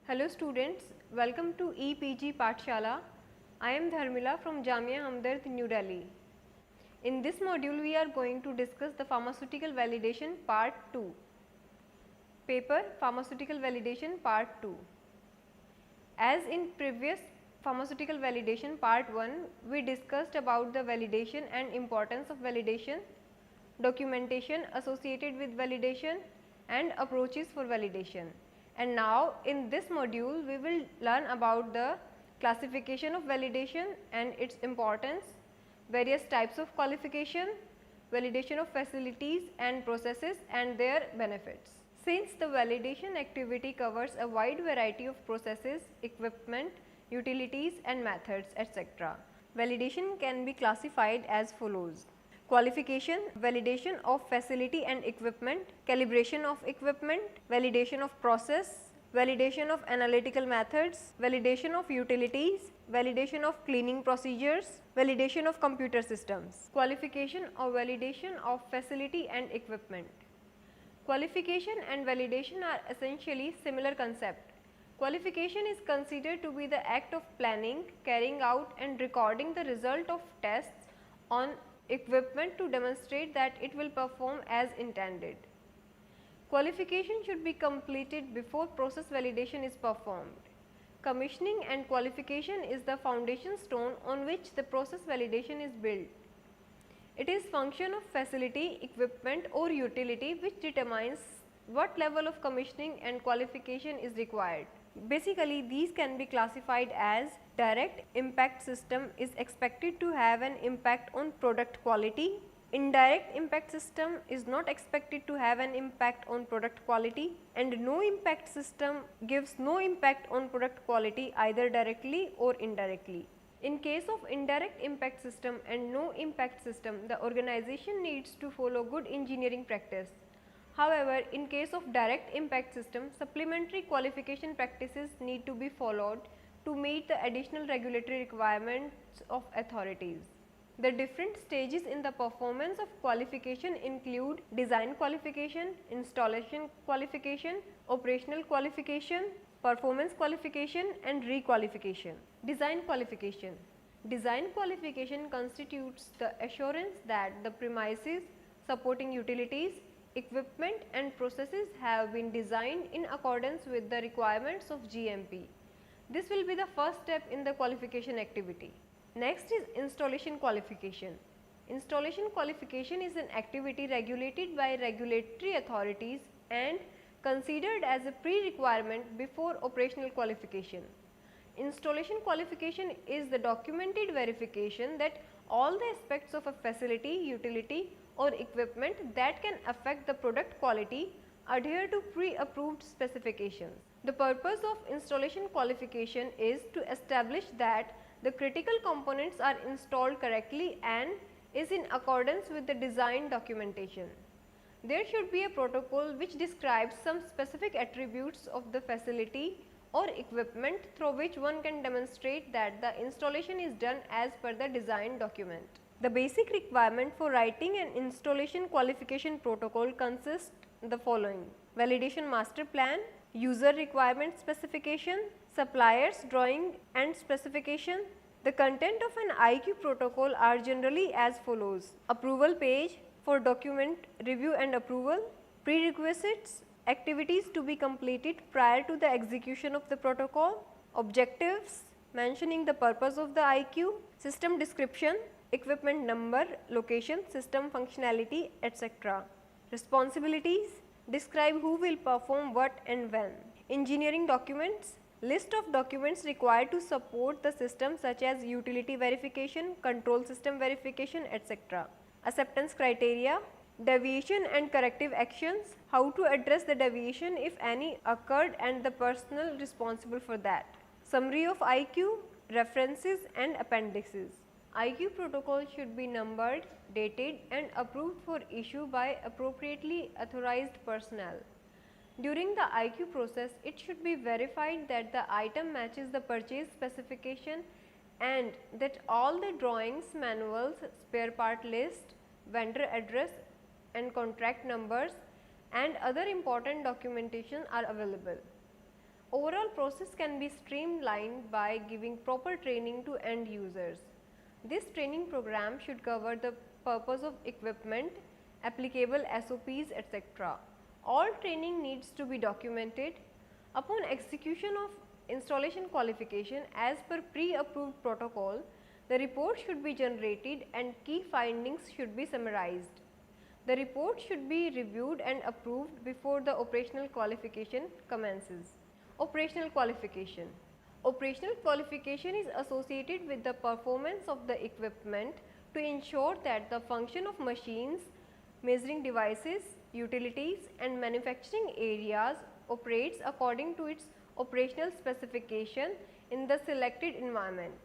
Hello students, welcome to EPG Pathshala. I am Dharmila from Jamia Hamdard, New Delhi. In this module, we are going to discuss the pharmaceutical validation part 2. Paper Pharmaceutical Validation part 2. As in previous pharmaceutical validation part 1, we discussed about the validation and importance of validation, documentation associated with validation and approaches for validation. And now in this module we will learn about the classification of validation and its importance, various types of qualification, validation of facilities and processes and their benefits. Since the validation activity covers a wide variety of processes, equipment, utilities and methods, etc., validation can be classified as follows: qualification, validation of facility and equipment, calibration of equipment, validation of process, validation of analytical methods, validation of utilities, validation of cleaning procedures, validation of computer systems. Qualification or validation of facility and equipment. Qualification and validation are essentially similar concept. Qualification is considered to be the act of planning, carrying out and recording the result of tests on equipment to demonstrate that it will perform as intended. Qualification should be completed before process validation is performed. Commissioning and qualification is the foundation stone on which the process validation is built. It is function of facility, equipment or utility which determines what level of commissioning and qualification is required. Basically, these can be classified as: direct impact system is expected to have an impact on product quality. Indirect impact system is not expected to have an impact on product quality, and no impact system gives no impact on product quality either directly or indirectly. In case of indirect impact system and no impact system, the organization needs to follow good engineering practice. However, in case of direct impact system, supplementary qualification practices need to be followed to meet the additional regulatory requirements of authorities. The different stages in the performance of qualification include design qualification, installation qualification, operational qualification, performance qualification and requalification. Design qualification. Design qualification constitutes the assurance that the premises, supporting utilities, equipment and processes have been designed in accordance with the requirements of GMP. This will be the first step in the qualification activity. Next is installation qualification. Installation qualification is an activity regulated by regulatory authorities and considered as a pre-requirement before operational qualification. Installation qualification is the documented verification that all the aspects of a facility, utility or equipment that can affect the product quality adhere to pre-approved specifications. The purpose of installation qualification is to establish that the critical components are installed correctly and is in accordance with the design documentation. There should be a protocol which describes some specific attributes of the facility or equipment through which one can demonstrate that the installation is done as per the design document. The basic requirement for writing an installation qualification protocol consists the following: validation master plan, user requirement specification, suppliers drawing and specification. The content of an IQ protocol are generally as follows: approval page for document review and approval, prerequisites, activities to be completed prior to the execution of the protocol, objectives mentioning the purpose of the IQ, system description, equipment number, location, system functionality, etc. Responsibilities describe who will perform what and when. Engineering documents, list of documents required to support the system such as utility verification, control system verification, etc. Acceptance criteria, deviation and corrective actions, how to address the deviation if any occurred and the personnel responsible for that. Summary of IQ, references and appendices. IQ protocol should be numbered, dated and approved for issue by appropriately authorized personnel. During the IQ process, it should be verified that the item matches the purchase specification and that all the drawings, manuals, spare part list, vendor address and contract numbers and other important documentation are available. Overall process can be streamlined by giving proper training to end users. This training program should cover the purpose of equipment, applicable SOPs, etc. All training needs to be documented. Upon execution of installation qualification as per pre-approved protocol, the report should be generated and key findings should be summarized. The report should be reviewed and approved before the operational qualification commences. Operational qualification. Operational qualification is associated with the performance of the equipment to ensure that the function of machines, measuring devices, utilities and manufacturing areas operates according to its operational specification in the selected environment.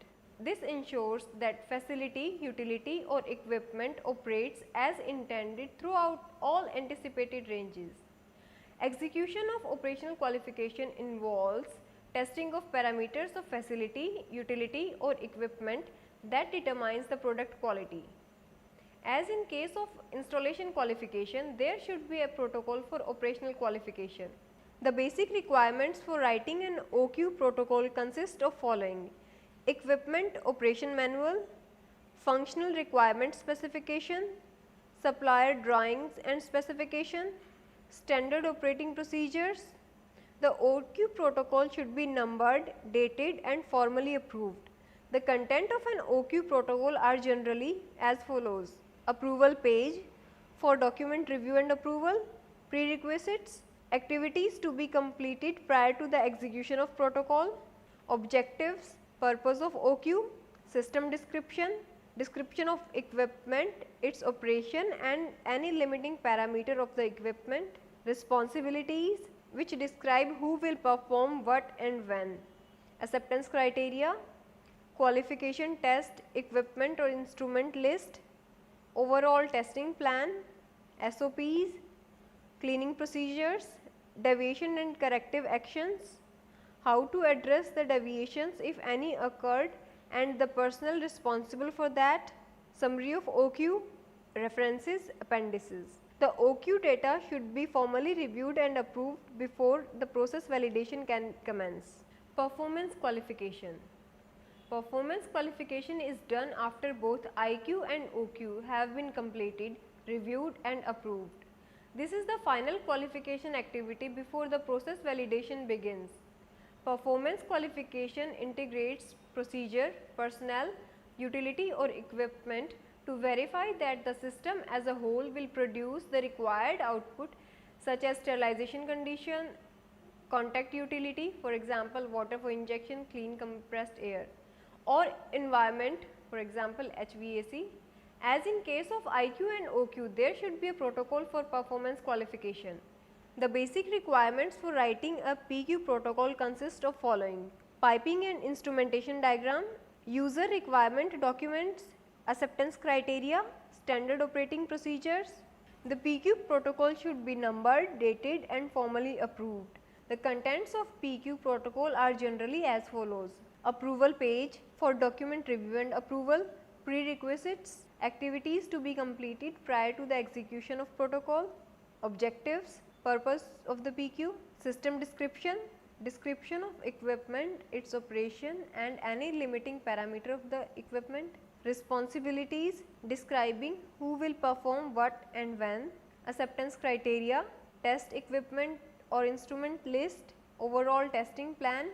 This ensures that facility, utility or equipment operates as intended throughout all anticipated ranges. Execution of operational qualification involves testing of parameters of facility, utility or equipment that determines the product quality. As in case of installation qualification, there should be a protocol for operational qualification. The basic requirements for writing an OQ protocol consist of following: equipment operation manual, functional requirement specification, supplier drawings and specification, standard operating procedures. The OQ protocol should be numbered, dated and formally approved. The content of an OQ protocol are generally as follows: approval page for document review and approval, prerequisites, activities to be completed prior to the execution of protocol, objectives, purpose of OQ, system description, description of equipment, its operation and any limiting parameter of the equipment, responsibilities which describe who will perform what and when, acceptance criteria, qualification test, equipment or instrument list, overall testing plan, SOPs, cleaning procedures, deviation and corrective actions, how to address the deviations if any occurred and the personnel responsible for that, summary of OQ, references, appendices. The OQ data should be formally reviewed and approved before the process validation can commence. Performance qualification. Performance qualification is done after both IQ and OQ have been completed, reviewed and approved. This is the final qualification activity before the process validation begins. Performance qualification integrates procedure, personnel, utility or equipment to verify that the system as a whole will produce the required output such as sterilization condition, contact utility, for example water for injection, clean compressed air, or environment, for example HVAC. As in case of IQ and OQ, there should be a protocol for performance qualification. The basic requirements for writing a PQ protocol consist of following: piping and instrumentation diagram, user requirement documents, acceptance criteria, standard operating procedures. The PQ protocol should be numbered, dated and formally approved. The contents of PQ protocol are generally as follows: approval page for document review and approval, prerequisites, activities to be completed prior to the execution of protocol, objectives, purpose of the PQ, system description, description of equipment, its operation and any limiting parameter of the equipment, responsibilities describing who will perform what and when, acceptance criteria, test equipment or instrument list, overall testing plan,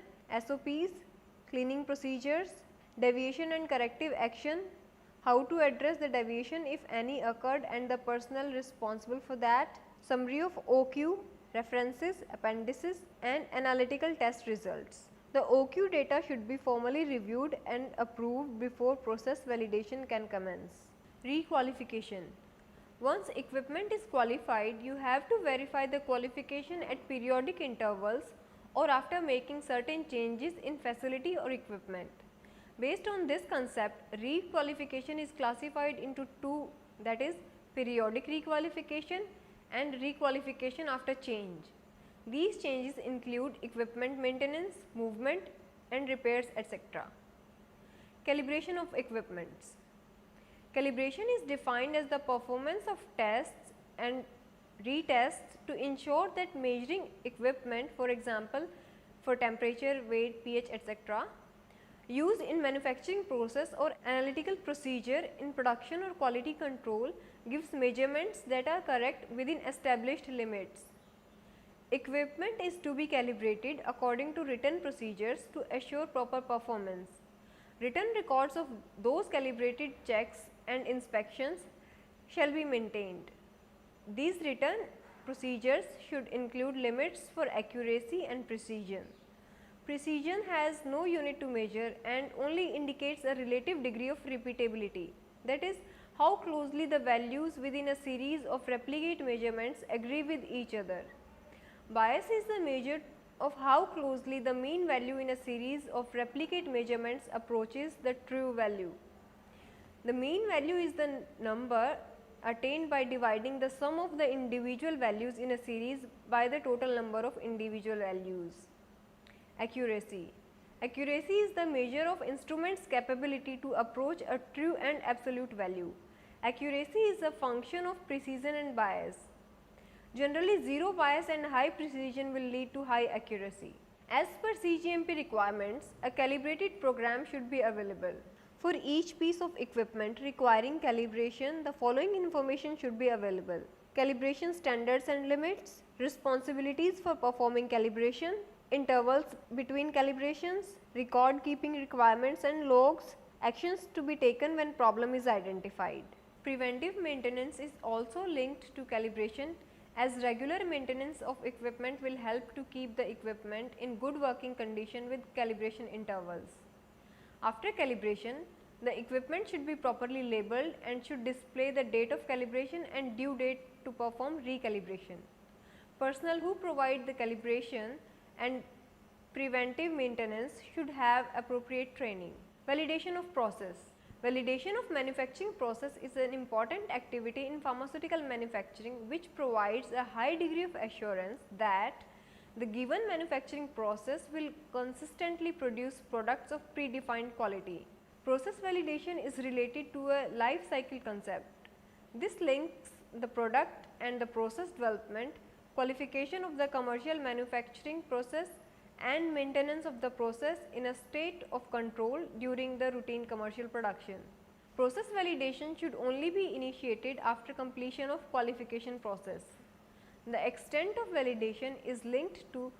SOPs, cleaning procedures, deviation and corrective action, how to address the deviation if any occurred and the personnel responsible for that, summary of OQ, references, appendices and analytical test results. The OQ data should be formally reviewed and approved before process validation can commence. Requalification. Once equipment is qualified, you have to verify the qualification at periodic intervals or after making certain changes in facility or equipment. Based on this concept, requalification is classified into two, that is periodic requalification and requalification after change. These changes include equipment maintenance, movement and repairs, etc. Calibration of equipments. Calibration is defined as the performance of tests and retests to ensure that measuring equipment, for example for temperature, weight, pH, etc. Used in manufacturing process or analytical procedure in production or quality control gives measurements that are correct within established limits. Equipment is to be calibrated according to written procedures to assure proper performance. Written records of those calibrated checks and inspections shall be maintained. These written procedures should include limits for accuracy and precision. Precision has no unit to measure and only indicates a relative degree of repeatability, that is, how closely the values within a series of replicate measurements agree with each other. Bias is the measure of how closely the mean value in a series of replicate measurements approaches the true value. The mean value is the number attained by dividing the sum of the individual values in a series by the total number of individual values. Accuracy. Accuracy is the measure of instrument's capability to approach a true and absolute value. Accuracy is a function of precision and bias. Generally, zero bias and high precision will lead to high accuracy. As per CGMP requirements, a calibrated program should be available. For each piece of equipment requiring calibration, the following information should be available: calibration standards and limits, responsibilities for performing calibration, intervals between calibrations, record keeping requirements and logs, actions to be taken when problem is identified. Preventive maintenance is also linked to calibration, as regular maintenance of equipment will help to keep the equipment in good working condition with calibration intervals. After calibration, the equipment should be properly labeled and should display the date of calibration and due date to perform recalibration. Personnel who provide the calibration and preventive maintenance should have appropriate training. Validation of process. Validation of manufacturing process is an important activity in pharmaceutical manufacturing which provides a high degree of assurance that the given manufacturing process will consistently produce products of predefined quality. Process validation is related to a life cycle concept. This links the product and the process development, qualification of the commercial manufacturing process and maintenance of the process in a state of control during the routine commercial production. Process validation should only be initiated after completion of qualification process. The extent of validation is linked to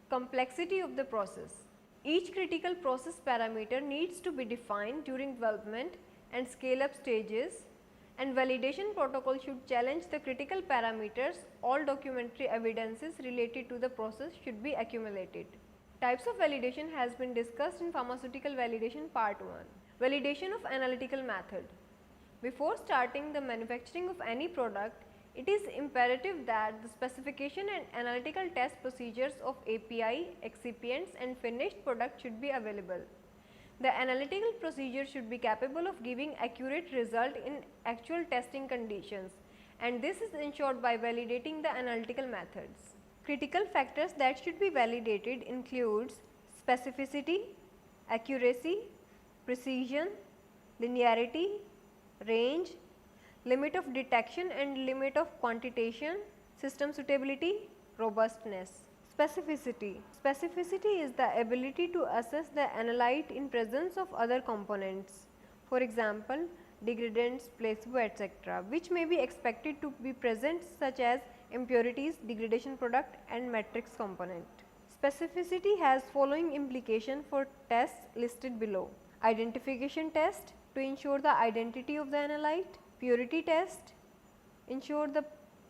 complexity of the process. Each critical process parameter needs to be defined during development and scale up stages, and validation protocol should challenge the critical parameters. All documentary evidences related to the process should be accumulated. Types of validation has been discussed in pharmaceutical validation part 1. Validation of analytical method. Before starting the manufacturing of any product, it is imperative that the specification and analytical test procedures of API, excipients and finished product should be available. The analytical procedure should be capable of giving accurate result in actual testing conditions, and this is ensured by validating the analytical methods. Critical factors that should be validated includes specificity, accuracy, precision, linearity, range, limit of detection and limit of quantitation, system suitability, robustness. Specificity. Specificity is the ability to assess the analyte in presence of other components, for example, degradants, placebo, etc., which may be expected to be present, such as impurities, degradation product and matrix component. Specificity has following implication for tests listed below: identification test to ensure the identity of the analyte, purity test ensure the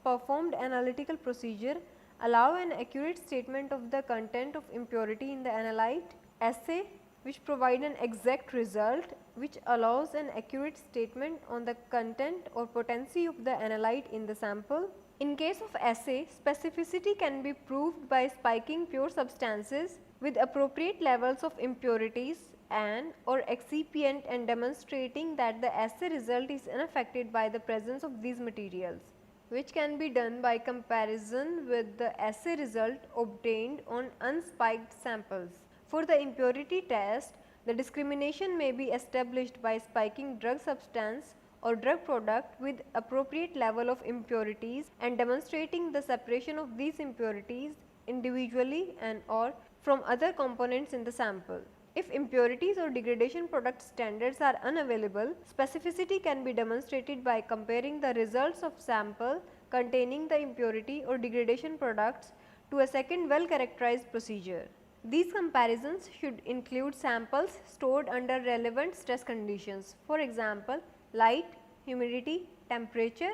performed analytical procedure allow an accurate statement of the content of impurity in the analyte, assay which provide an exact result which allows an accurate statement on the content or potency of the analyte in the sample. In case of assay, specificity can be proved by spiking pure substances with appropriate levels of impurities and or excipient and demonstrating that the assay result is unaffected by the presence of these materials, which can be done by comparison with the assay result obtained on unspiked samples. For the impurity test, the discrimination may be established by spiking drug substance or drug product with appropriate level of impurities and demonstrating the separation of these impurities individually and or from other components in the sample. If impurities or degradation product standards are unavailable, specificity can be demonstrated by comparing the results of sample containing the impurity or degradation products to a second well characterized procedure. These comparisons should include samples stored under relevant stress conditions, for example, light, humidity, temperature,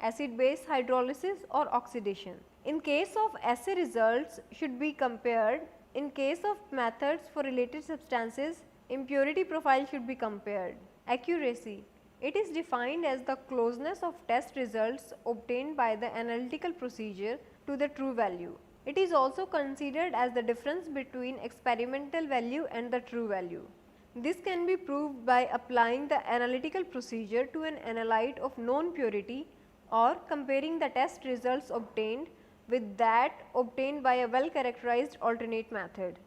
acid base hydrolysis or oxidation. In case of assay, results should be compared. In case of methods for related substances, impurity profile should be compared. Accuracy. It is defined as the closeness of test results obtained by the analytical procedure to the true value. It is also considered as the difference between experimental value and the true value. This can be proved by applying the analytical procedure to an analyte of known purity or comparing the test results obtained with that obtained by a well characterized alternate method.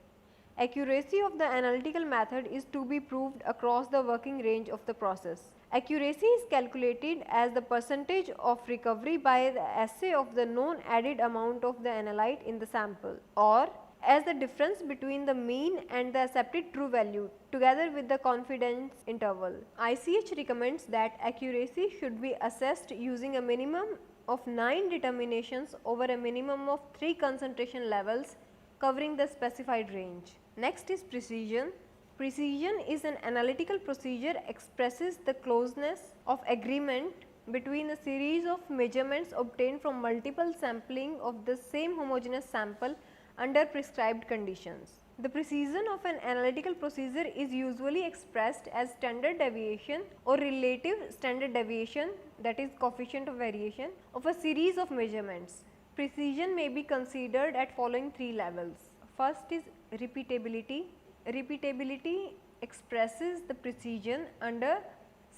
Accuracy of the analytical method is to be proved across the working range of the process. Accuracy is calculated as the percentage of recovery by the assay of the known added amount of the analyte in the sample, or as the difference between the mean and the accepted true value together with the confidence interval. ICH recommends that accuracy should be assessed using a minimum of 9 determinations over a minimum of 3 concentration levels covering the specified range. Next is precision. Precision is an analytical procedure expresses the closeness of agreement between a series of measurements obtained from multiple sampling of the same homogeneous sample under prescribed conditions. The precision of an analytical procedure is usually expressed as standard deviation or relative standard deviation, that is coefficient of variation, of a series of measurements. Precision may be considered at following 3 levels. First is repeatability. Repeatability expresses the precision under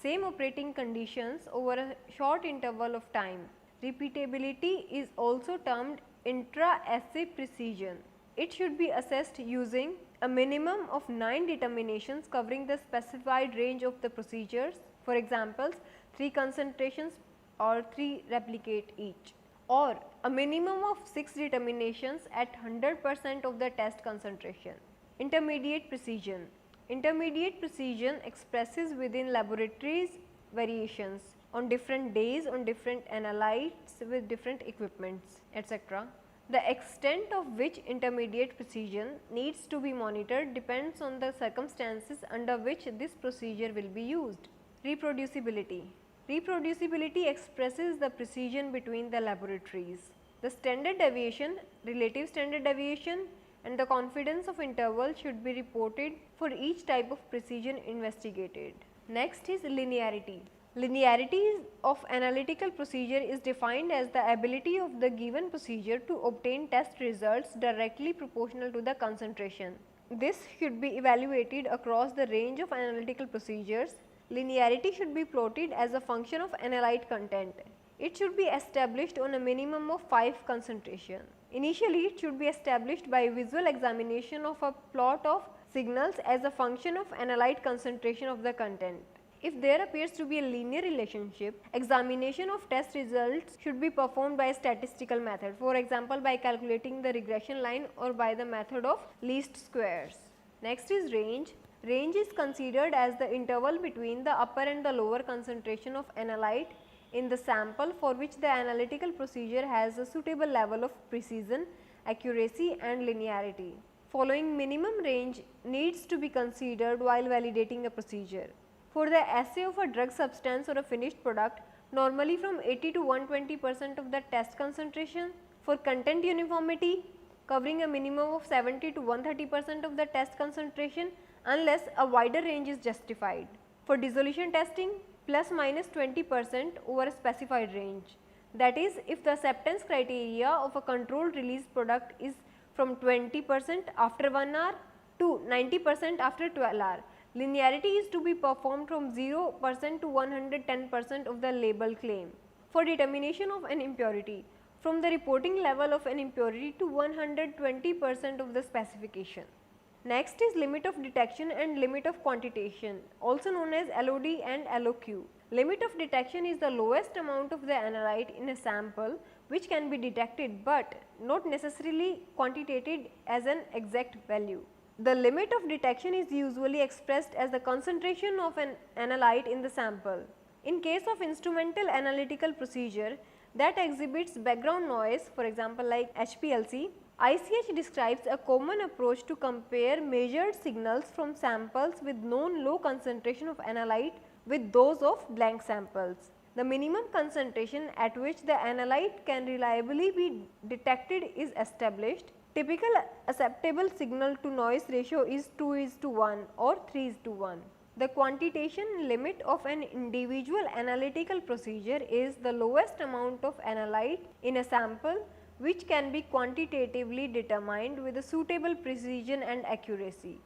same operating conditions over a short interval of time. Repeatability is also termed intra-assay precision. It should be assessed using a minimum of 9 determinations covering the specified range of the procedures, for example, 3 concentrations or 3 replicate each, or a minimum of 6 determinations at 100% of the test concentration. Intermediate precision. Intermediate precision expresses within laboratories variations on different days on different analytes with different equipments, etc. The extent of which intermediate precision needs to be monitored depends on the circumstances under which this procedure will be used. Reproducibility. Reproducibility expresses the precision between the laboratories. The standard deviation, relative standard deviation and the confidence of interval should be reported for each type of precision investigated. Next is linearity. Linearity of analytical procedure is defined as the ability of the given procedure to obtain test results directly proportional to the concentration. This should be evaluated across the range of analytical procedures. Linearity should be plotted as a function of analyte content. It should be established on a minimum of 5 concentration. Initially, it should be established by visual examination of a plot of signals as a function of analyte concentration of the content. If there appears to be a linear relationship, examination of test results should be performed by a statistical method, for example, by calculating the regression line or by the method of least squares. Next is range. Range is considered as the interval between the upper and the lower concentration of analyte in the sample for which the analytical procedure has a suitable level of precision, accuracy and linearity. Following minimum range needs to be considered while validating a procedure. For the assay of a drug substance or a finished product, normally from 80 to 120% of the test concentration. For content uniformity, covering a minimum of 70 to 130% of the test concentration unless a wider range is justified. For dissolution testing, plus minus 20% over a specified range. That is, if the acceptance criteria of a controlled release product is from 20% after 1 hour to 90% after 12 hours. Linearity is to be performed from 0% to 110% of the label claim. For determination of an impurity, from the reporting level of an impurity to 120% of the specification. Next is limit of detection and limit of quantitation, also known as LOD and LOQ. Limit of detection is the lowest amount of the analyte in a sample which can be detected, but not necessarily quantitated as an exact value. The limit of detection is usually expressed as the concentration of an analyte in the sample. In case of instrumental analytical procedure that exhibits background noise, for example like HPLC, ICH describes a common approach to compare measured signals from samples with known low concentration of analyte with those of blank samples. The minimum concentration at which the analyte can reliably be detected is established. Typical acceptable signal to noise ratio is 2:1 or 3:1. The quantitation limit of an individual analytical procedure is the lowest amount of analyte in a sample which can be quantitatively determined with a suitable precision and accuracy.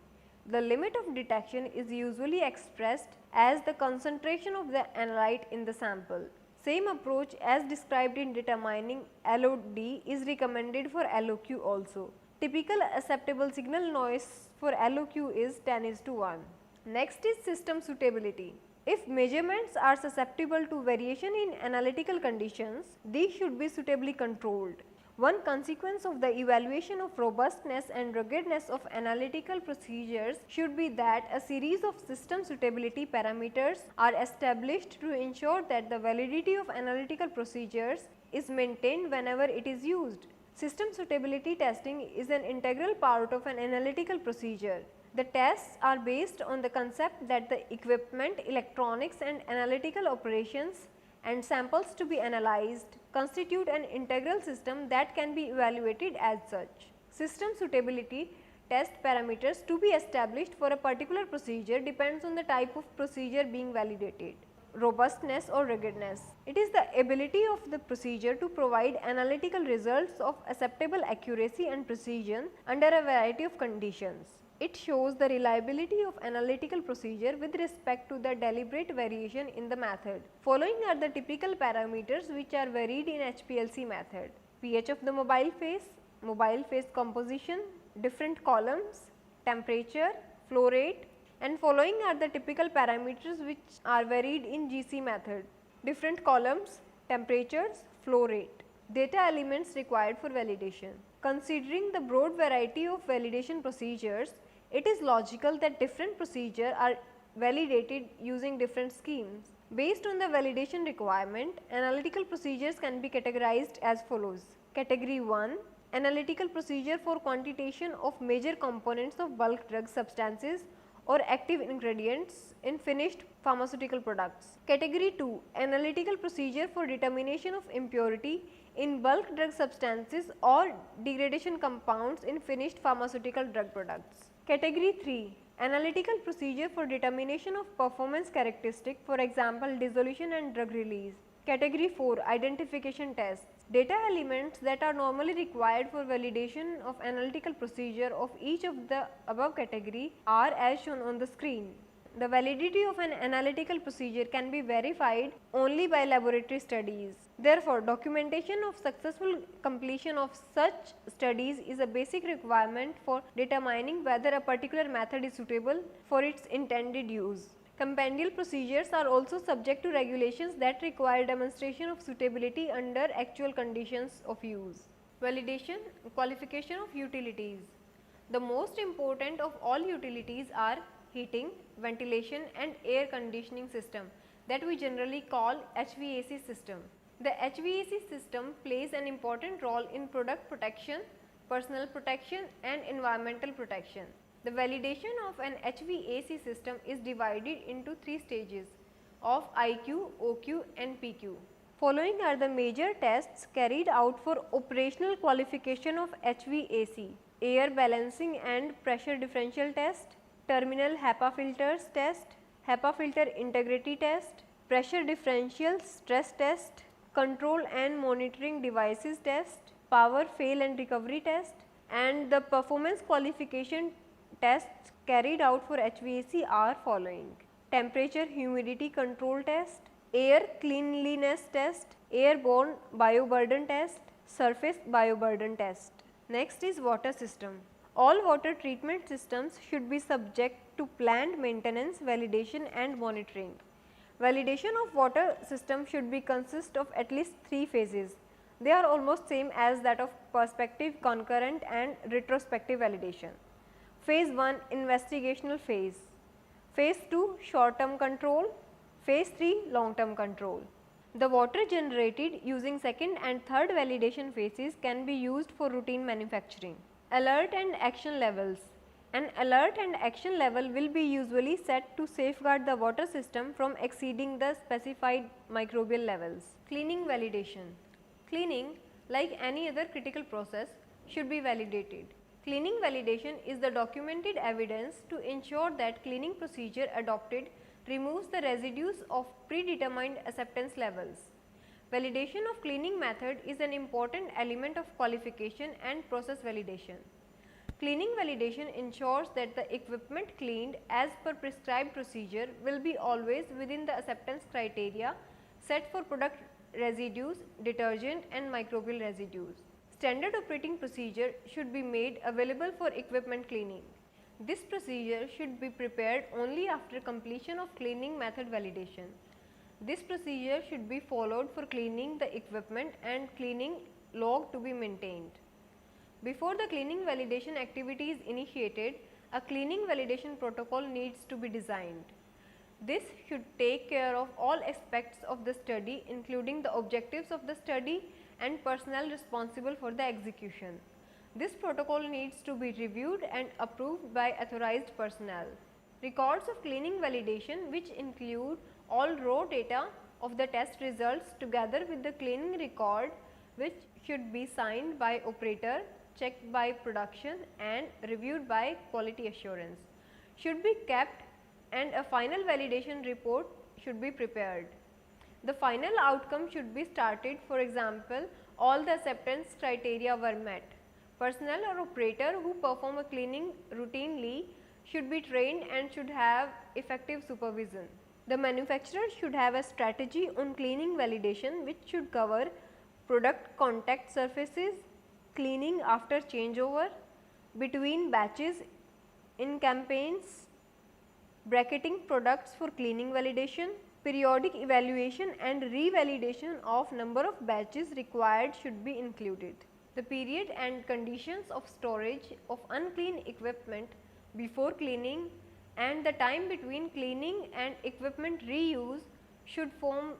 The limit of detection is usually expressed as the concentration of the analyte in the sample. Same approach as described in determining LOD is recommended for LOQ also. Typical acceptable signal noise for LOQ is 10:1. Next is system suitability. If measurements are susceptible to variation in analytical conditions, these should be suitably controlled. One consequence of the evaluation of robustness and ruggedness of analytical procedures should be that a series of system suitability parameters are established to ensure that the validity of analytical procedures is maintained whenever it is used. System suitability testing is an integral part of an analytical procedure. The tests are based on the concept that the equipment, electronics and analytical operations and samples to be analyzed constitute an integral system that can be evaluated as such. System suitability test parameters to be established for a particular procedure depends on the type of procedure being validated. Robustness or ruggedness. It is the ability of the procedure to provide analytical results of acceptable accuracy and precision under a variety of conditions. It shows the reliability of analytical procedure with respect to the deliberate variation in the method. Following are the typical parameters which are varied in HPLC method: pH of the mobile phase composition, different columns, temperature, flow rate, and following are the typical parameters which are varied in GC method: different columns, temperatures, flow rate. Data elements required for validation. Considering the broad variety of validation procedures, it is logical that different procedures are validated using different schemes. Based on the validation requirement, analytical procedures can be categorized as follows. Category 1: Analytical procedure for quantitation of major components of bulk drug substances or active ingredients in finished pharmaceutical products. Category 2: Analytical procedure for determination of impurity in bulk drug substances or degradation compounds in finished pharmaceutical drug products. Category 3: Analytical procedure for determination of performance characteristic, for example dissolution and drug release. Category 4: Identification tests. Data elements that are normally required for validation of analytical procedure of each of the above category are as shown on the screen. The validity of an analytical procedure can be verified only by laboratory studies. Therefore, documentation of successful completion of such studies is a basic requirement for determining whether a particular method is suitable for its intended use. Compendial procedures are also subject to regulations that require demonstration of suitability under actual conditions of use. Validation, qualification of utilities. The most important of all utilities are heating, ventilation and air conditioning system that we generally call HVAC system. The HVAC system plays an important role in product protection, personal protection and environmental protection. The validation of an HVAC system is divided into 3 stages of IQ, OQ and PQ. Following are the major tests carried out for operational qualification of HVAC: air balancing and pressure differential test, terminal HEPA filters test, HEPA filter integrity test, pressure differential stress test, control and monitoring devices test, power fail and recovery test, and the performance qualification tests carried out for HVAC are following: temperature humidity control test, air cleanliness test, airborne bioburden test, surface bioburden test. Next is water system. All water treatment systems should be subject to planned maintenance, validation and monitoring. Validation of water system should be consist of at least 3 phases. They are almost same as that of prospective, concurrent and retrospective validation. Phase 1 investigational phase, phase 2 short term control, phase 3 long term control. The water generated using second and third validation phases can be used for routine manufacturing. Alert and action levels. An alert and action level will be usually set to safeguard the water system from exceeding the specified microbial levels. Cleaning validation. Cleaning, like any other critical process, should be validated. Cleaning validation is the documented evidence to ensure that cleaning procedure adopted removes the residues of predetermined acceptance levels. Validation of cleaning method is an important element of qualification and process validation. Cleaning validation ensures that the equipment cleaned as per prescribed procedure will be always within the acceptance criteria set for product residues, detergent and microbial residues. Standard operating procedure should be made available for equipment cleaning. This procedure should be prepared only after completion of cleaning method validation. This procedure should be followed for cleaning the equipment and cleaning log to be maintained. Before the cleaning validation activity is initiated, a cleaning validation protocol needs to be designed. This should take care of all aspects of the study, including the objectives of the study and personnel responsible for the execution. This protocol needs to be reviewed and approved by authorized personnel. Records of cleaning validation, which include all raw data of the test results together with the cleaning record, which should be signed by operator, checked by production and reviewed by quality assurance, should be kept, and a final validation report should be prepared. The final outcome should be started. For example, all the acceptance criteria were met. Personnel or operator who perform a cleaning routinely should be trained and should have effective supervision. The manufacturer should have a strategy on cleaning validation, which should cover product contact surfaces, cleaning after changeover, between batches in campaigns, bracketing products for cleaning validation, periodic evaluation and revalidation of number of batches required should be included. The period and conditions of storage of unclean equipment before cleaning and the time between cleaning and equipment reuse should form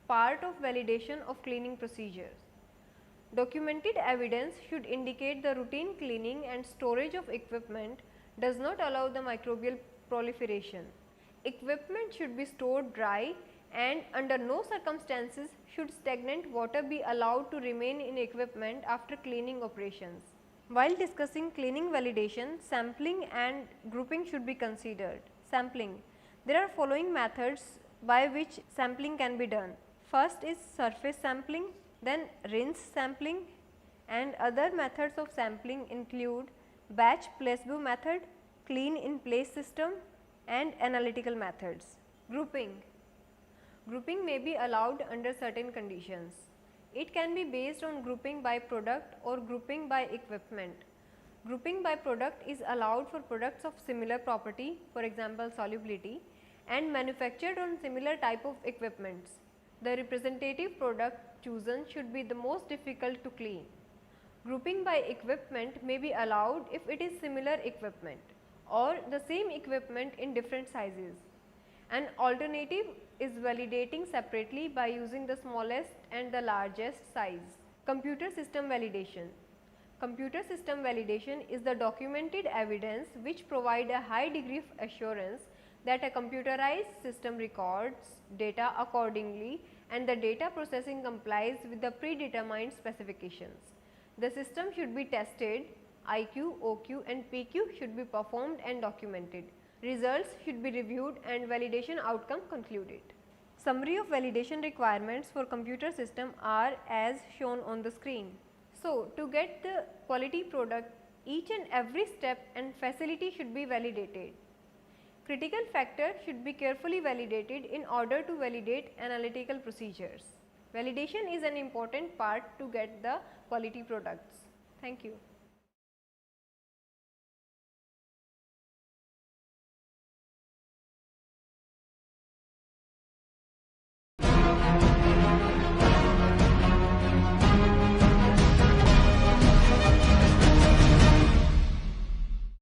part of validation of cleaning procedures. Documented evidence should indicate the routine cleaning and storage of equipment does not allow the microbial proliferation. Equipment should be stored dry and under no circumstances should stagnant water be allowed to remain in equipment after cleaning operations. While discussing cleaning validation, sampling and grouping should be considered. Sampling. There are following methods by which sampling can be done. First is surface sampling, then rinse sampling, and other methods of sampling include batch placebo method, clean in place system and analytical methods. Grouping. Grouping may be allowed under certain conditions. It can be based on grouping by product or grouping by equipment. Grouping by product is allowed for products of similar property, for example solubility, and manufactured on similar type of equipments. The representative product chosen should be the most difficult to clean. Grouping by equipment may be allowed if it is similar equipment or the same equipment in different sizes. An alternative is validating separately by using the smallest and the largest size. Computer system validation. Computer system validation is the documented evidence which provide a high degree of assurance that a computerized system records data accordingly and the data processing complies with the predetermined specifications. The system should be tested, IQ, OQ and PQ should be performed and documented. Results should be reviewed and validation outcome concluded. Summary of validation requirements for computer system are as shown on the screen. So, to get the quality product, each and every step and facility should be validated. Critical factor should be carefully validated in order to validate analytical procedures. Validation is an important part to get the quality products. Thank you.